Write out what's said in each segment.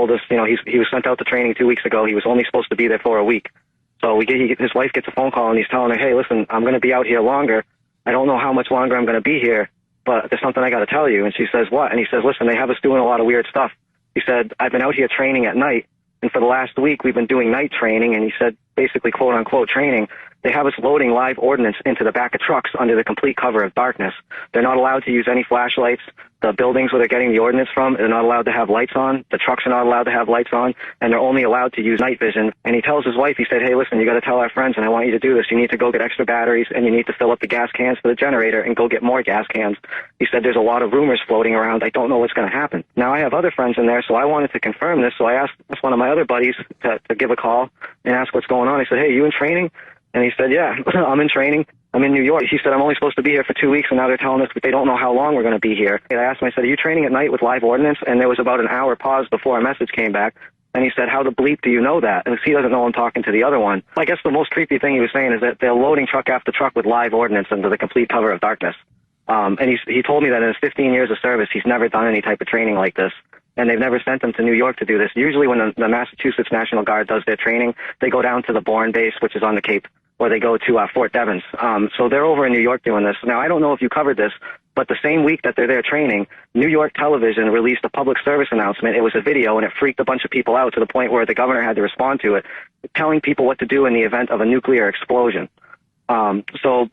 told us, he was sent out to training 2 weeks ago. He was only supposed to be there for a week. So his wife gets a phone call, and he's telling her, hey, listen, I'm going to be out here longer. I don't know how much longer I'm going to be here, but there's something I got to tell you. And she says, what? And he says, listen, they have us doing a lot of weird stuff. He said, I've been out here training at night, and for the last week we've been doing night training. And he said, basically, quote unquote, training. They have us loading live ordnance into the back of trucks under the complete cover of darkness. They're not allowed to use any flashlights. The buildings where they're getting the ordnance from, they're not allowed to have lights on. The trucks are not allowed to have lights on, and they're only allowed to use night vision. And he tells his wife, he said, hey, listen, you got to tell our friends, and I want you to do this. You need to go get extra batteries, and you need to fill up the gas cans for the generator and go get more gas cans. He said, there's a lot of rumors floating around. I don't know what's going to happen. Now, I have other friends in there, so I wanted to confirm this. So I asked one of my other buddies to give a call and ask what's going on. He said, hey, you in training? And he said, yeah, I'm in training. I'm in New York. He said, I'm only supposed to be here for 2 weeks, and now they're telling us that they don't know how long we're going to be here. And I asked him, I said, are you training at night with live ordnance? And there was about an hour pause before a message came back. And he said, how the bleep do you know that? And he doesn't know I'm talking to the other one. I guess the most creepy thing he was saying is that they're loading truck after truck with live ordnance under the complete cover of darkness. And he told me that in his 15 years of service, he's never done any type of training like this. And they've never sent them to New York to do this. Usually when the Massachusetts National Guard does their training, they go down to the Bourne base, which is on the Cape, or they go to Fort Devens. So they're over in New York doing this. Now, I don't know if you covered this, but the same week that they're there training, New York television released a public service announcement. It was a video, and it freaked a bunch of people out to the point where the governor had to respond to it, telling people what to do in the event of a nuclear explosion. So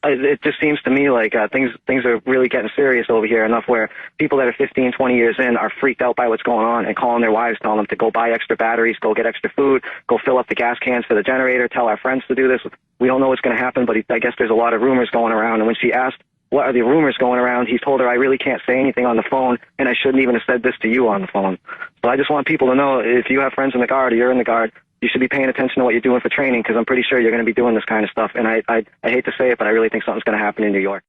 it just seems to me like things are really getting serious over here, enough where people that are 15, 20 years in are freaked out by what's going on and calling their wives, telling them to go buy extra batteries, go get extra food, go fill up the gas cans for the generator, tell our friends to do this. We don't know what's going to happen, but I guess there's a lot of rumors going around. And when she asked, what are the rumors going around, he told her, I really can't say anything on the phone, and I shouldn't even have said this to you on the phone. So I just want people to know, if you have friends in the Guard or you're in the Guard, you should be paying attention to what you're doing for training, because I'm pretty sure you're going to be doing this kind of stuff. And I hate to say it, but I really think something's going to happen in New York.